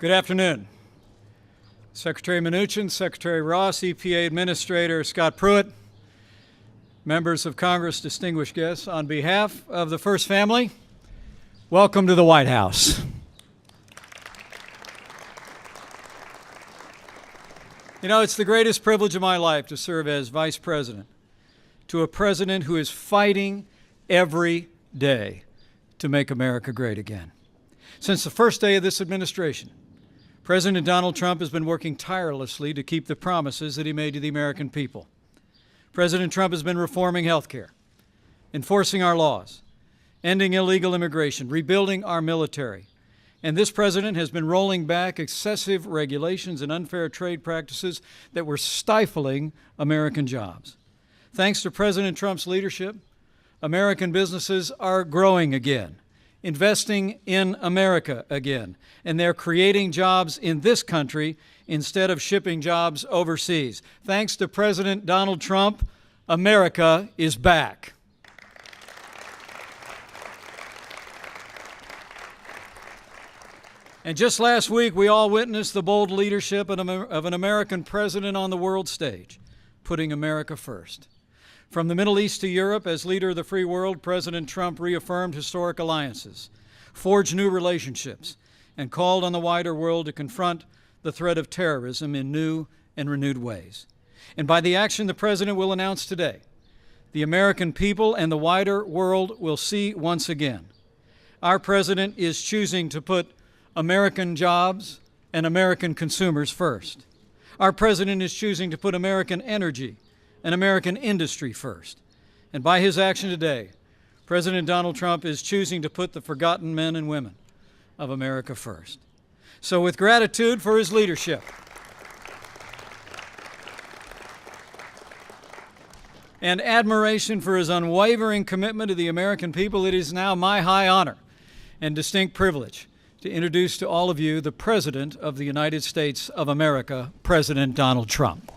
Good afternoon. Secretary Mnuchin, Secretary Ross, EPA Administrator Scott Pruitt, members of Congress, distinguished guests, on behalf of the First Family, welcome to the White House. You know, it's the greatest privilege of my life to serve as Vice President to a president who is fighting every day to make America great again. Since the first day of this administration, President Donald Trump has been working tirelessly to keep the promises that he made to the American people. President Trump has been reforming health care, enforcing our laws, ending illegal immigration, rebuilding our military. And this president has been rolling back excessive regulations and unfair trade practices that were stifling American jobs. Thanks to President Trump's leadership, American businesses are growing again, investing in America again, and they're creating jobs in this country instead of shipping jobs overseas. Thanks to President Donald Trump, America is back. And just last week, we all witnessed the bold leadership of an American president on the world stage, putting America first. From the Middle East to Europe, as leader of the free world, President Trump reaffirmed historic alliances, forged new relationships, and called on the wider world to confront the threat of terrorism in new and renewed ways. And by the action the President will announce today, the American people and the wider world will see once again. Our President is choosing to put American jobs and American consumers first. Our President is choosing to put American energy and American industry first. And by his action today, President Donald Trump is choosing to put the forgotten men and women of America first. So with gratitude for his leadership and admiration for his unwavering commitment to the American people, it is now my high honor and distinct privilege to introduce to all of you the President of the United States of America, President Donald Trump.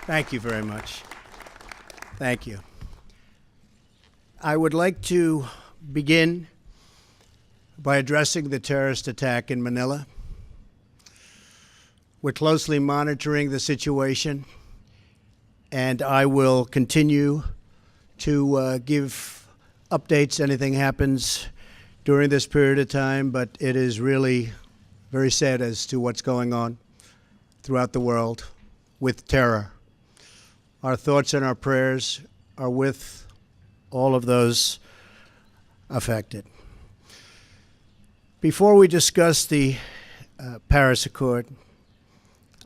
Thank you very much. Thank you. I would like to begin by addressing the terrorist attack in Manila. We're closely monitoring the situation, and I will continue to give updates. Anything happens during this period of time, but it is really very sad as to what's going on throughout the world with terror. Our thoughts and our prayers are with all of those affected. Before we discuss the Paris Accord,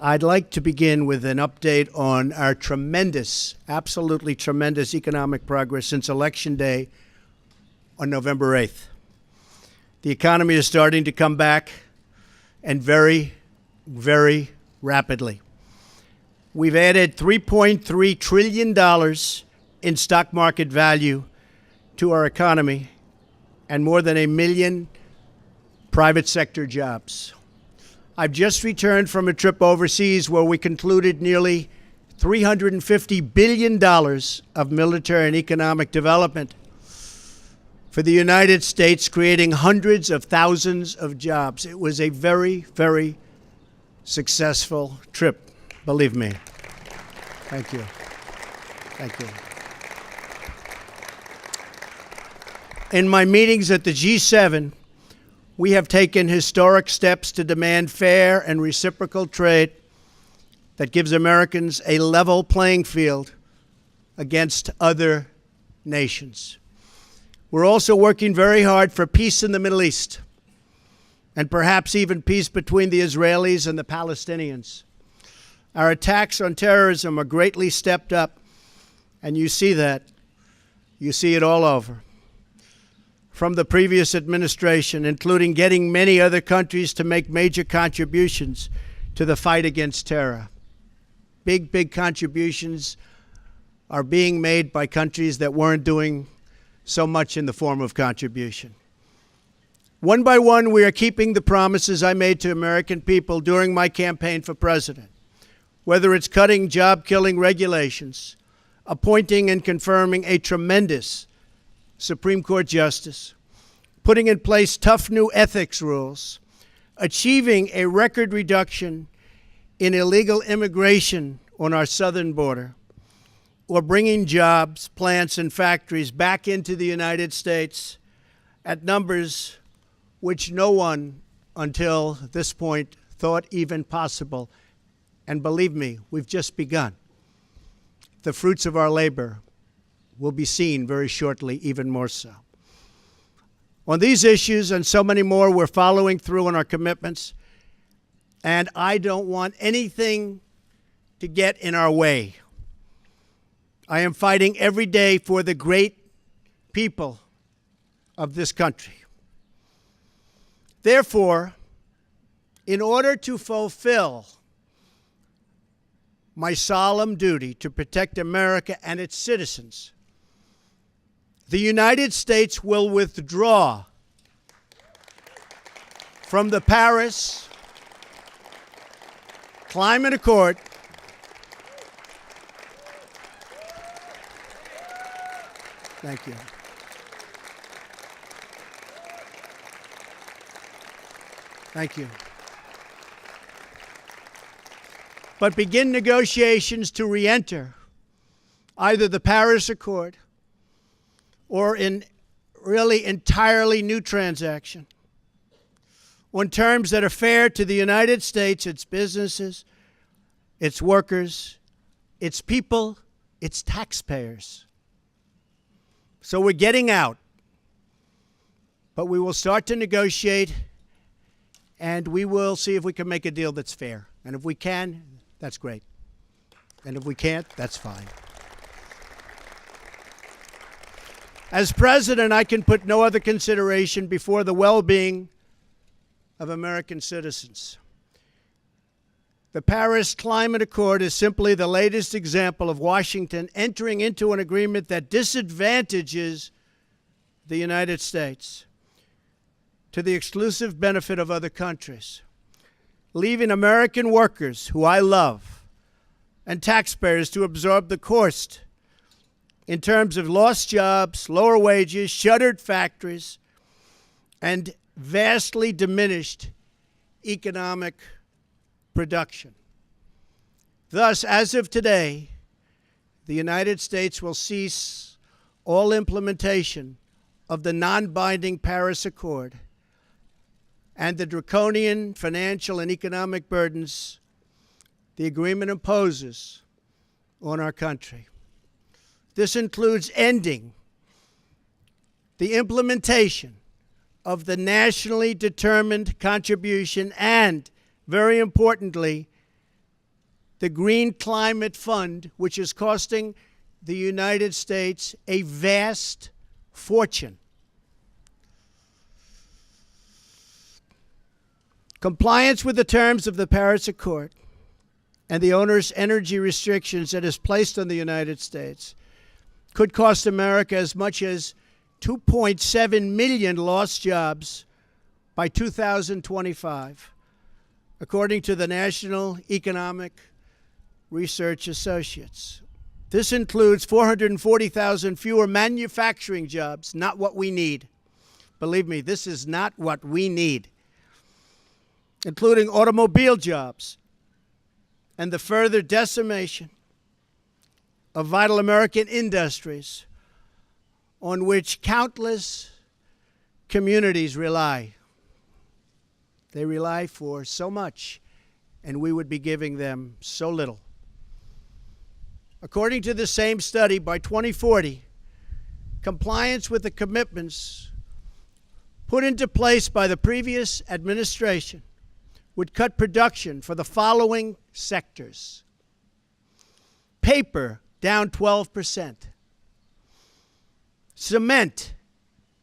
I'd like to begin with an update on our tremendous, absolutely tremendous economic progress since Election Day on November 8th. The economy is starting to come back, and very, very rapidly. We've added $3.3 trillion in stock market value to our economy and more than 1 million private sector jobs. I've just returned from a trip overseas where we concluded nearly $350 billion of military and economic development for the United States, creating hundreds of thousands of jobs. It was a very, very successful trip. Believe me. Thank you. Thank you. In my meetings at the G7, we have taken historic steps to demand fair and reciprocal trade that gives Americans a level playing field against other nations. We're also working very hard for peace in the Middle East, and perhaps even peace between the Israelis and the Palestinians. Our attacks on terrorism are greatly stepped up, and you see that. You see it all over. From the previous administration, including getting many other countries to make major contributions to the fight against terror. Big, big contributions are being made by countries that weren't doing so much in the form of contribution. One by one, we are keeping the promises I made to American people during my campaign for president, whether it's cutting job-killing regulations, appointing and confirming a tremendous Supreme Court justice, putting in place tough new ethics rules, achieving a record reduction in illegal immigration on our southern border, or bringing jobs, plants, and factories back into the United States at numbers which no one until this point thought even possible. And believe me, we've just begun. The fruits of our labor will be seen very shortly, even more so. On these issues and so many more, we're following through on our commitments, and I don't want anything to get in our way. I am fighting every day for the great people of this country. Therefore, in order to fulfill my solemn duty to protect America and its citizens, the United States will withdraw from the Paris Climate Accord Thank you. Thank you. But begin negotiations to re-enter either the Paris Accord or in really entirely new transaction on terms that are fair to the United States, its businesses, its workers, its people, its taxpayers. So we're getting out, but we will start to negotiate, and we will see if we can make a deal that's fair. And if we can, that's great. And if we can't, that's fine. As president, I can put no other consideration before the well-being of American citizens. The Paris Climate Accord is simply the latest example of Washington entering into an agreement that disadvantages the United States to the exclusive benefit of other countries, leaving American workers, who I love, and taxpayers to absorb the cost in terms of lost jobs, lower wages, shuttered factories, and vastly diminished economic production. Thus, as of today, the United States will cease all implementation of the non-binding Paris Accord and the draconian financial and economic burdens the agreement imposes on our country. This includes ending the implementation of the nationally determined contribution and, very importantly, the Green Climate Fund, which is costing the United States a vast fortune. Compliance with the terms of the Paris Accord and the onerous energy restrictions that is placed on the United States could cost America as much as 2.7 million lost jobs by 2025, according to the National Economic Research Associates. This includes 440,000 fewer manufacturing jobs, not what we need. Believe me, this is not what we need. Including automobile jobs and the further decimation of vital American industries on which countless communities rely. They rely for so much, and we would be giving them so little. According to the same study, by 2040, compliance with the commitments put into place by the previous administration would cut production for the following sectors: paper, down 12%. Cement,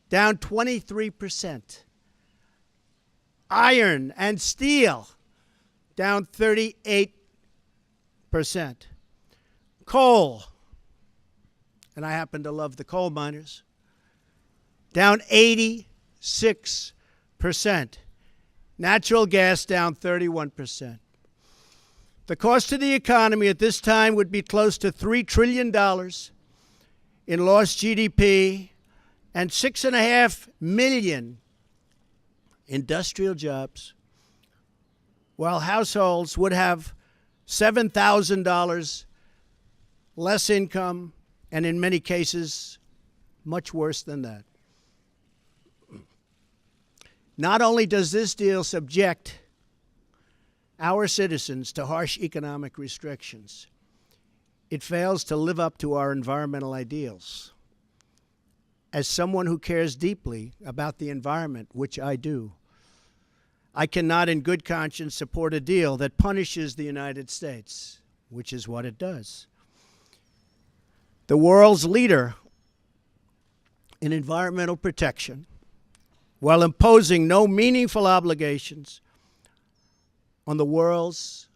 down 23%. Iron and steel, down 38%. Coal, and I happen to love the coal miners, down 86%. Natural gas down 31%. The cost to the economy at this time would be close to $3 trillion in lost GDP and 6.5 million industrial jobs, while households would have $7,000 less income, and in many cases, much worse than that. Not only does this deal subject our citizens to harsh economic restrictions, it fails to live up to our environmental ideals. As someone who cares deeply about the environment, which I do, I cannot in good conscience support a deal that punishes the United States, which is what it does. The world's leader in environmental protection, while imposing no meaningful obligations on the world's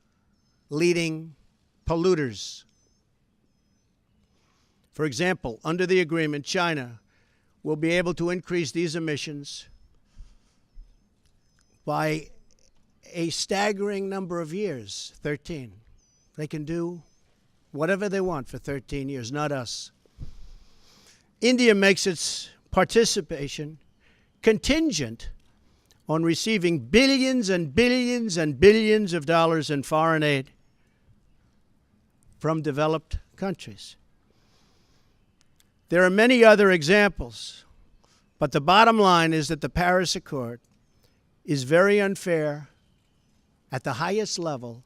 leading polluters. For example, under the agreement, China will be able to increase these emissions by a staggering number of years, 13. They can do whatever they want for 13 years, not us. India makes its participation contingent on receiving billions and billions and billions of dollars in foreign aid from developed countries. There are many other examples, but the bottom line is that the Paris Accord is very unfair at the highest level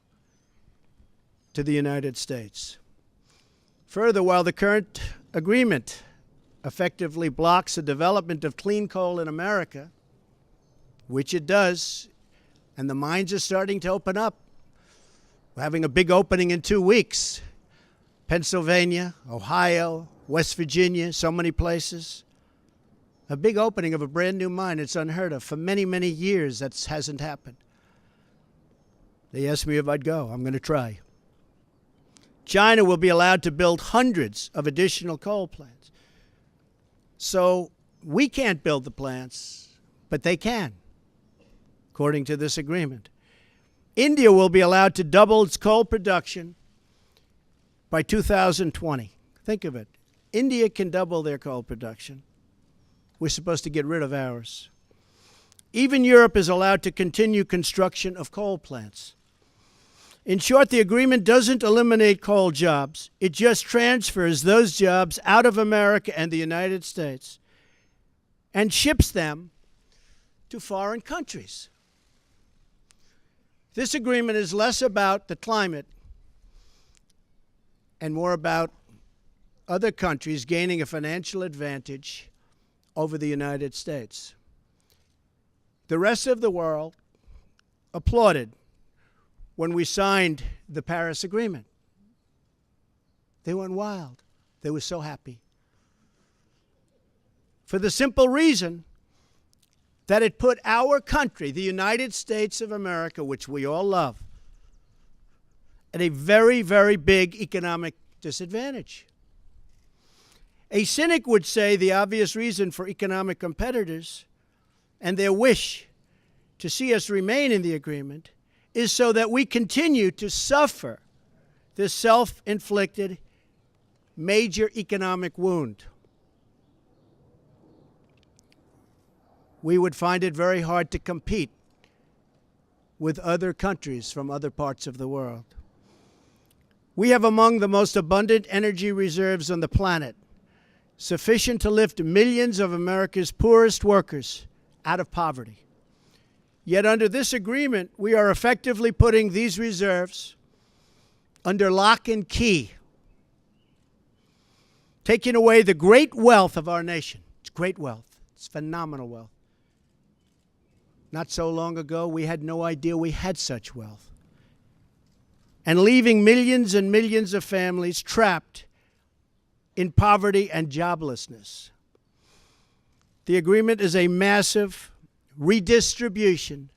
to the United States. Further, while the current agreement effectively blocks the development of clean coal in America, which it does, and the mines are starting to open up. We're having a big opening in 2 weeks. Pennsylvania, Ohio, West Virginia, so many places. A big opening of a brand new mine. It's unheard of. For many, many years, that hasn't happened. They asked me if I'd go. I'm going to try. China will be allowed to build hundreds of additional coal plants. So we can't build the plants, but they can, according to this agreement. India will be allowed to double its coal production by 2020. Think of it. India can double their coal production. We're supposed to get rid of ours. Even Europe is allowed to continue construction of coal plants. In short, the agreement doesn't eliminate coal jobs. It just transfers those jobs out of America and the United States and ships them to foreign countries. This agreement is less about the climate and more about other countries gaining a financial advantage over the United States. The rest of the world applauded when we signed the Paris Agreement. They went wild. They were so happy. For the simple reason that it put our country, the United States of America, which we all love, at a very, very big economic disadvantage. A cynic would say the obvious reason for economic competitors and their wish to see us remain in the agreement is so that we continue to suffer this self-inflicted major economic wound. We would find it very hard to compete with other countries from other parts of the world. We have among the most abundant energy reserves on the planet, sufficient to lift millions of America's poorest workers out of poverty. Yet under this agreement, we are effectively putting these reserves under lock and key, taking away the great wealth of our nation. It's great wealth. It's phenomenal wealth. Not so long ago, we had no idea we had such wealth. And leaving millions and millions of families trapped in poverty and joblessness. The agreement is a massive redistribution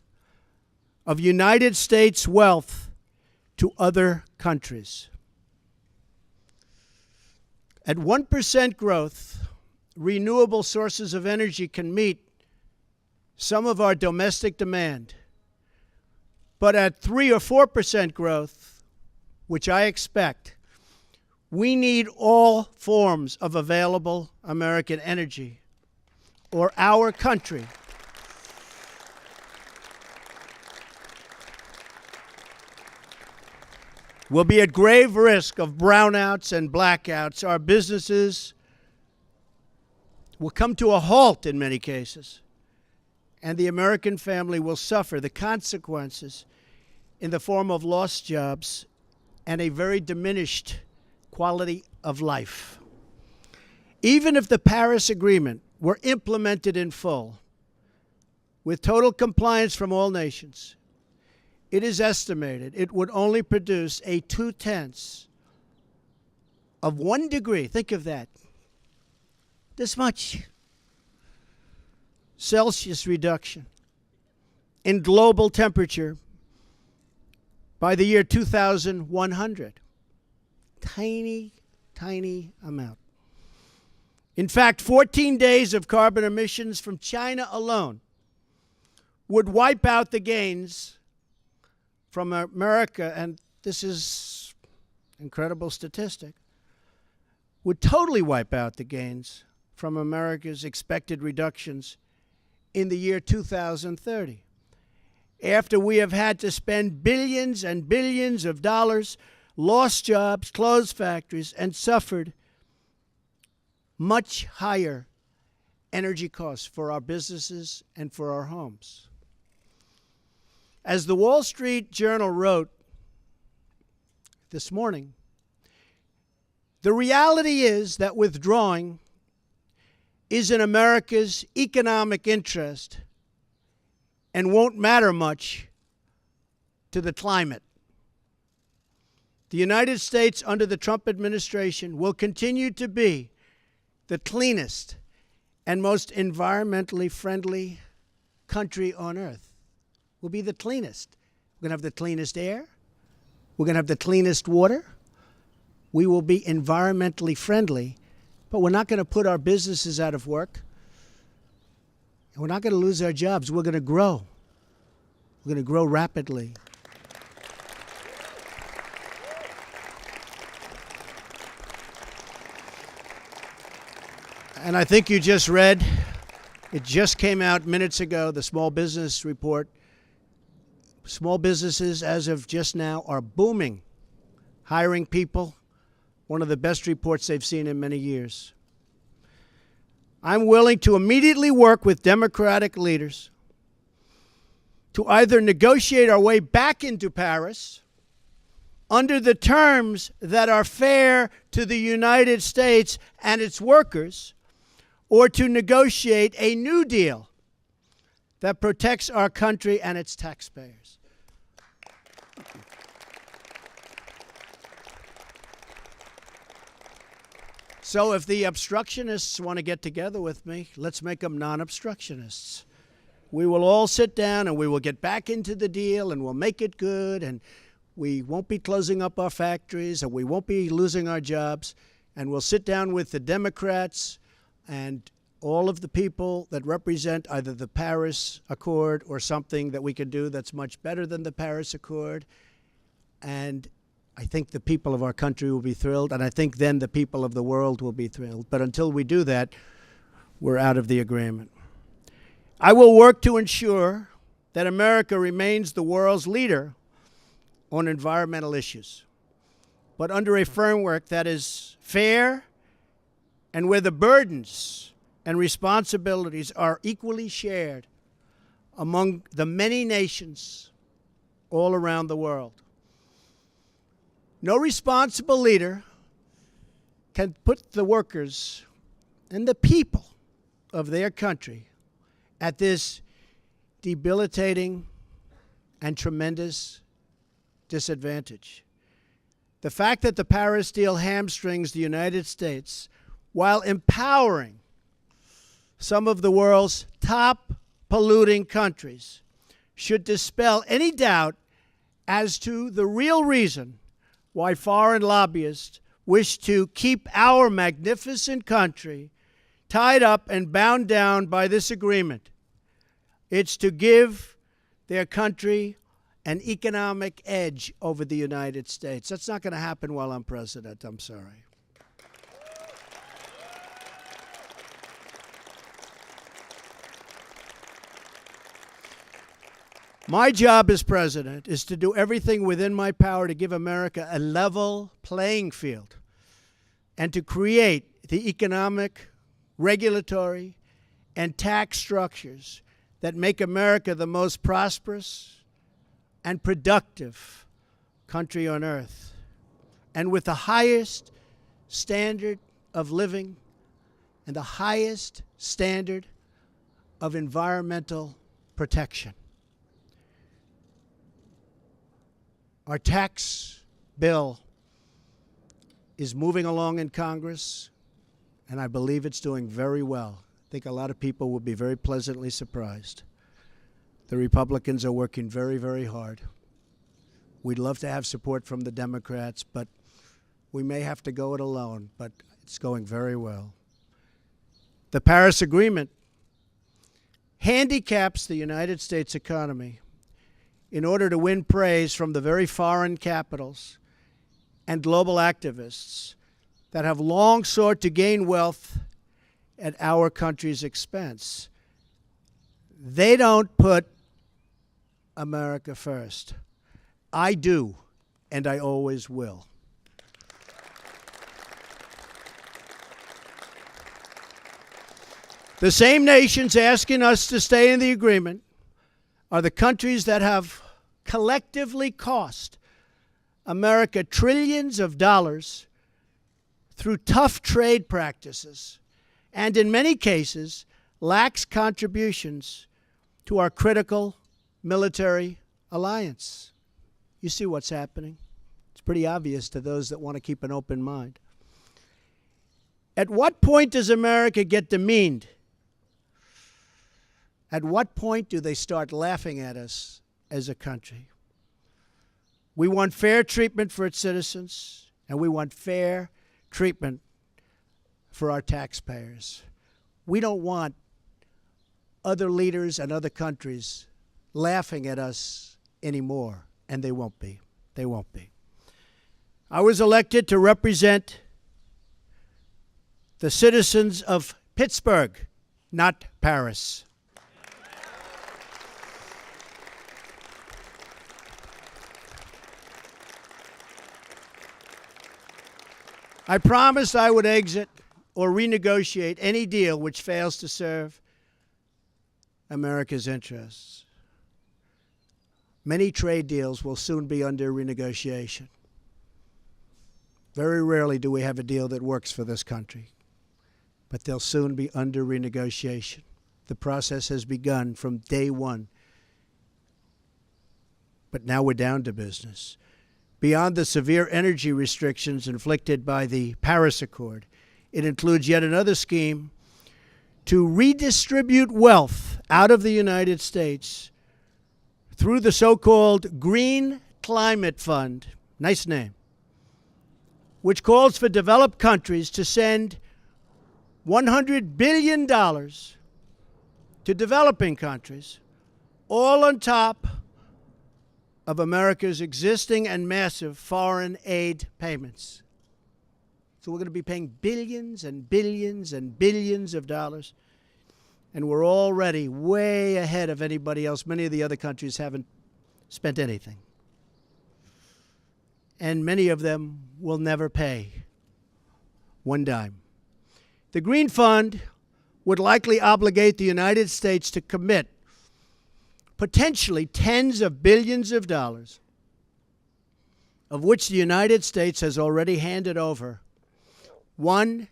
of United States wealth to other countries. At 1% growth, renewable sources of energy can meet some of our domestic demand. But at 3 or 4% growth, which I expect, we need all forms of available American energy, or our country will be at grave risk of brownouts and blackouts. Our businesses will come to a halt in many cases, and the American family will suffer the consequences in the form of lost jobs and a very diminished quality of life. Even if the Paris Agreement were implemented in full, with total compliance from all nations, it is estimated it would only produce a 0.2 of 1 degree, think of that, this much Celsius reduction in global temperature by the year 2100. Tiny, tiny amount. In fact, 14 days of carbon emissions from China alone would wipe out the gains from America, and this is an incredible statistic, would totally wipe out the gains from America's expected reductions in the year 2030. After we have had to spend billions and billions of dollars, lost jobs, closed factories, and suffered much higher energy costs for our businesses and for our homes. As the Wall Street Journal wrote this morning, the reality is that withdrawing is in America's economic interest and won't matter much to the climate. The United States under the Trump administration will continue to be the cleanest and most environmentally friendly country on earth. We'll be the cleanest. We're going to have the cleanest air. We're going to have the cleanest water. We will be environmentally friendly, but we're not going to put our businesses out of work. And we're not going to lose our jobs. We're going to grow. We're going to grow rapidly. And I think you just read, it just came out minutes ago, the Small Business Report. Small businesses, as of just now, are booming, hiring people, one of the best reports they've seen in many years. I'm willing to immediately work with Democratic leaders to either negotiate our way back into Paris under the terms that are fair to the United States and its workers, or to negotiate a new deal that protects our country and its taxpayers. So if the obstructionists want to get together with me, let's make them non-obstructionists. We will all sit down and we will get back into the deal and we'll make it good, and we won't be closing up our factories and we won't be losing our jobs, and we'll sit down with the Democrats and all of the people that represent either the Paris Accord or something that we can do that's much better than the Paris Accord. And I think the people of our country will be thrilled, and I think then the people of the world will be thrilled. But until we do that, we're out of the agreement. I will work to ensure that America remains the world's leader on environmental issues, but under a framework that is fair and where the burdens and responsibilities are equally shared among the many nations all around the world. No responsible leader can put the workers and the people of their country at this debilitating and tremendous disadvantage. The fact that the Paris deal hamstrings the United States while empowering some of the world's top polluting countries should dispel any doubt as to the real reason why foreign lobbyists wish to keep our magnificent country tied up and bound down by this agreement. It's to give their country an economic edge over the United States. That's not going to happen while I'm president. I'm sorry. My job as president is to do everything within my power to give America a level playing field and to create the economic, regulatory, and tax structures that make America the most prosperous and productive country on earth, and with the highest standard of living and the highest standard of environmental protection. Our tax bill is moving along in Congress, and I believe it's doing very well. I think a lot of people will be very pleasantly surprised. The Republicans are working very, very hard. We'd love to have support from the Democrats, but we may have to go it alone, but it's going very well. The Paris Agreement handicaps the United States economy in order to win praise from the very foreign capitals and global activists that have long sought to gain wealth at our country's expense. They don't put America first. I do, and I always will. The same nations asking us to stay in the agreement are the countries that have collectively cost America trillions of dollars through tough trade practices and, in many cases, lax contributions to our critical military alliance. You see what's happening. It's pretty obvious to those that want to keep an open mind. At what point does America get demeaned? At what point do they start laughing at us as a country? We want fair treatment for its citizens, and we want fair treatment for our taxpayers. We don't want other leaders and other countries laughing at us anymore, and they won't be. They won't be. I was elected to represent the citizens of Pittsburgh, not Paris. I promised I would exit or renegotiate any deal which fails to serve America's interests. Many trade deals will soon be under renegotiation. Very rarely do we have a deal that works for this country, but they'll soon be under renegotiation. The process has begun from day one, but now we're down to business. Beyond the severe energy restrictions inflicted by the Paris Accord, it includes yet another scheme to redistribute wealth out of the United States through the so-called Green Climate Fund, nice name, which calls for developed countries to send $100 billion to developing countries, all on top of America's existing and massive foreign aid payments. So we're going to be paying billions and billions and billions of dollars, and we're already way ahead of anybody else. Many of the other countries haven't spent anything, and many of them will never pay one dime. The Green Fund would likely obligate the United States to commit potentially tens of billions of dollars, of which the United States has already handed over $1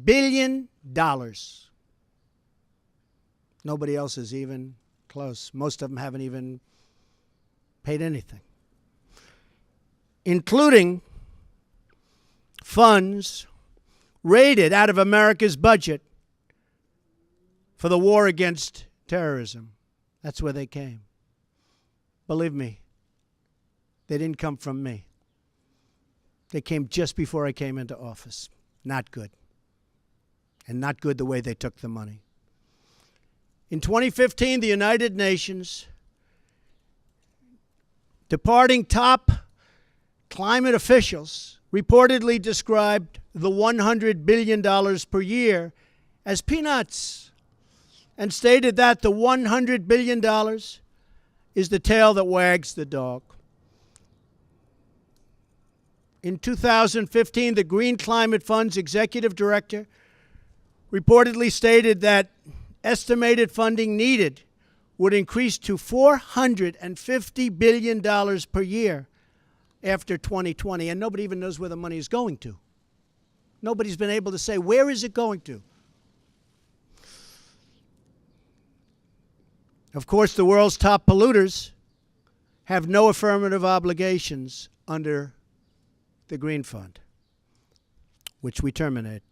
billion. Nobody else is even close. Most of them haven't even paid anything, including funds raided out of America's budget for the war against terrorism. That's where they came. Believe me, they didn't come from me. They came just before I came into office. Not good. And not good the way they took the money. In 2015, the United Nations, departing top climate officials, reportedly described the $100 billion per year as peanuts and stated that the $100 billion is the tail that wags the dog. In 2015, the Green Climate Fund's executive director reportedly stated that estimated funding needed would increase to $450 billion per year after 2020, and nobody even knows where the money is going to. Nobody's been able to say, where is it going to? Of course, the world's top polluters have no affirmative obligations under the Green Fund, which we terminate.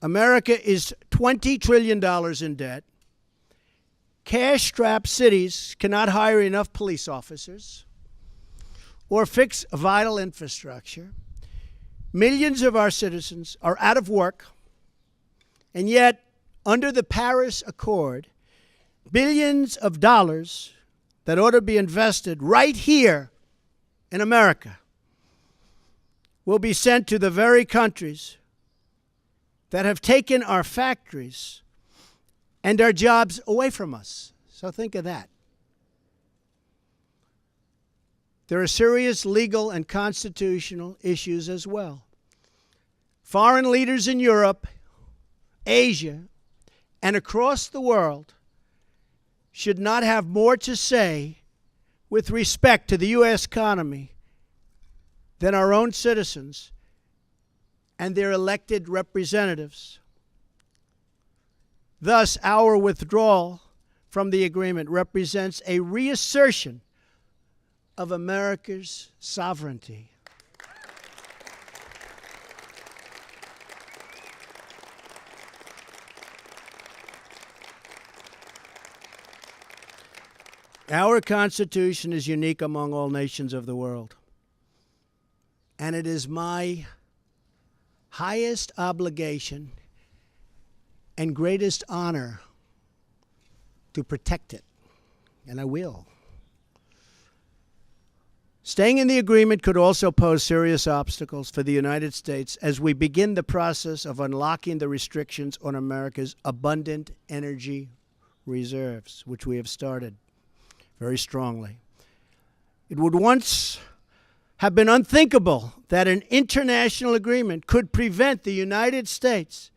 America is $20 trillion in debt. Cash-strapped cities cannot hire enough police officers or fix vital infrastructure. Millions of our citizens are out of work, and yet, under the Paris Accord, billions of dollars that ought to be invested right here in America will be sent to the very countries that have taken our factories and our jobs away from us. So think of that. There are serious legal and constitutional issues as well. Foreign leaders in Europe, Asia, and across the world should not have more to say with respect to the U.S. economy than our own citizens and their elected representatives. Thus, our withdrawal from the agreement represents a reassertion of America's sovereignty. Our Constitution is unique among all nations of the world. And it is my highest obligation and greatest honor to protect it. And I will. Staying in the agreement could also pose serious obstacles for the United States as we begin the process of unlocking the restrictions on America's abundant energy reserves, which we have started very strongly. It would once have been unthinkable that an international agreement could prevent the United States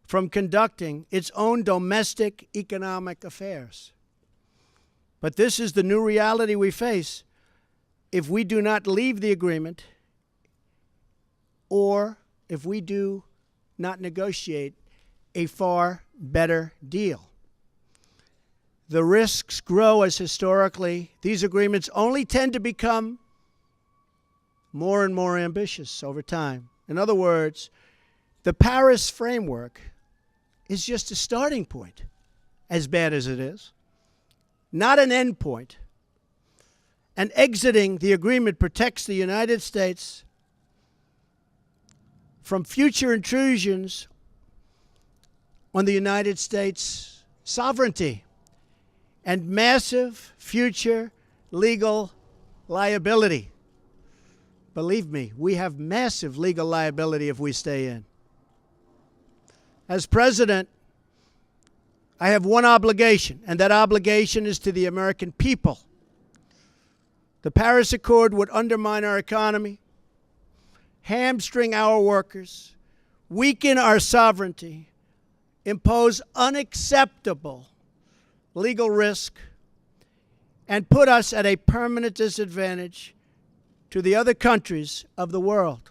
from conducting its own domestic economic affairs. But this is the new reality we face if we do not leave the agreement or if we do not negotiate a far better deal. The risks grow as historically these agreements only tend to become more and more ambitious over time. In other words, the Paris framework is just a starting point, as bad as it is, not an end point. And exiting the agreement protects the United States from future intrusions on the United States' sovereignty and massive future legal liability. Believe me, we have massive legal liability if we stay in. As president, I have one obligation, and that obligation is to the American people. The Paris Accord would undermine our economy, hamstring our workers, weaken our sovereignty, impose unacceptable legal risk, and put us at a permanent disadvantage to the other countries of the world.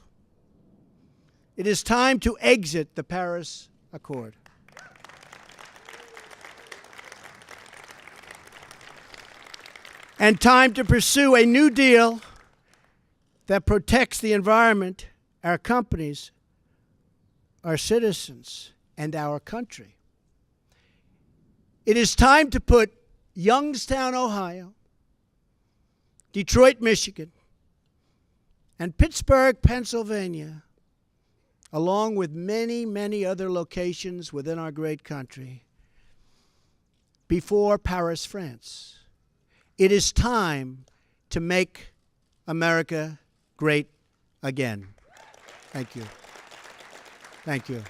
It is time to exit the Paris Accord. And time to pursue a new deal that protects the environment, our companies, our citizens, and our country. It is time to put Youngstown, Ohio, Detroit, Michigan, and Pittsburgh, Pennsylvania, along with many, many other locations within our great country, before Paris, France. It is time to make America great again. Thank you. Thank you.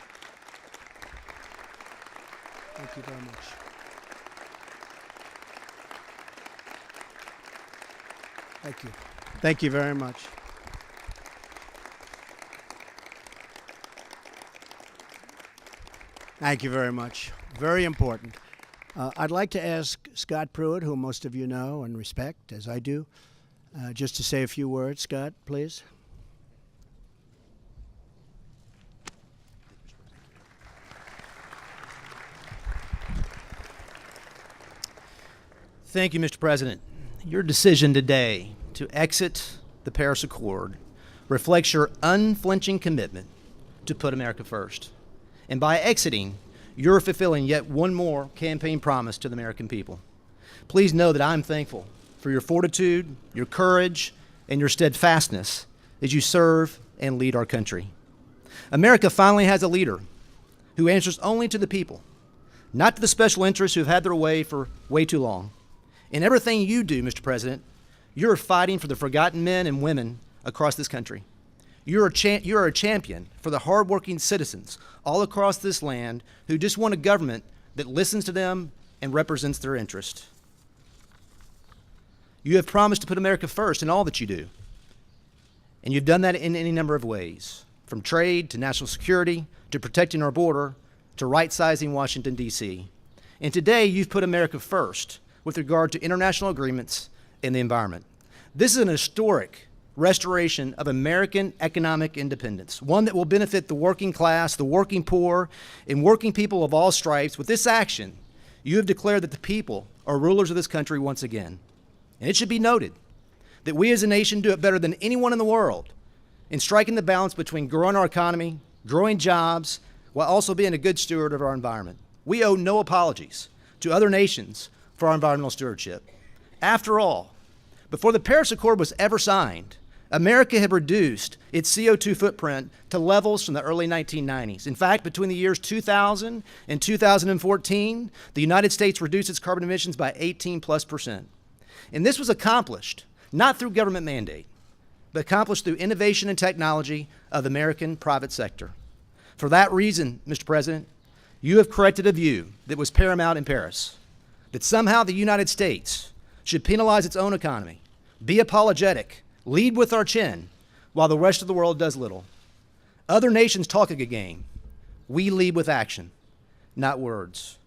Thank you very much. Thank you. Thank you very much. Thank you very much. Very important. I'd like to ask Scott Pruitt, who most of you know and respect, as I do, just to say a few words. Scott, please. Thank you, Mr. President. Your decision today to exit the Paris Accord reflects your unflinching commitment to put America first. And by exiting, you're fulfilling yet one more campaign promise to the American people. Please know that I'm thankful for your fortitude, your courage, and your steadfastness as you serve and lead our country. America finally has a leader who answers only to the people, not to the special interests who have had their way for way too long. In everything you do, Mr. President, you're fighting for the forgotten men and women across this country. You're a champion for the hardworking citizens all across this land who just want a government that listens to them and represents their interest. You have promised to put America first in all that you do. And you've done that in any number of ways, from trade to national security to protecting our border to right-sizing Washington, D.C. And today you've put America first with regard to international agreements and the environment. This is an historic restoration of American economic independence, one that will benefit the working class, the working poor, and working people of all stripes. With this action, you have declared that the people are rulers of this country once again. And it should be noted that we as a nation do it better than anyone in the world in striking the balance between growing our economy, growing jobs, while also being a good steward of our environment. We owe no apologies to other nations for our environmental stewardship. After all, before the Paris Accord was ever signed, America had reduced its CO2 footprint to levels from the early 1990s. In fact, between the years 2000 and 2014, the United States reduced its carbon emissions by 18+%. And this was accomplished not through government mandate, but accomplished through innovation and technology of the American private sector. For that reason, Mr. President, you have corrected a view that was paramount in Paris, that somehow the United States should penalize its own economy, be apologetic, lead with our chin, while the rest of the world does little. Other nations talk a good game. We lead with action, not words.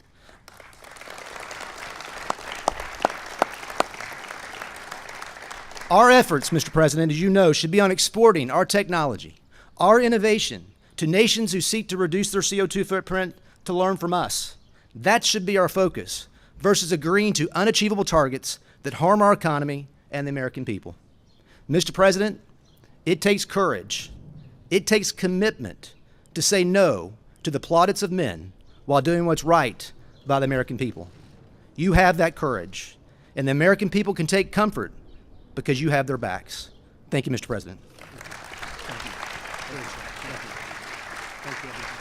Our efforts, Mr. President, as you know, should be on exporting our technology, our innovation, to nations who seek to reduce their CO2 footprint to learn from us. That should be our focus, versus agreeing to unachievable targets that harm our economy and the American people. Mr. President, it takes courage, it takes commitment to say no to the plaudits of men while doing what's right by the American people. You have that courage, and the American people can take comfort because you have their backs. Thank you, Mr. President. Thank you. Thank you. Thank you.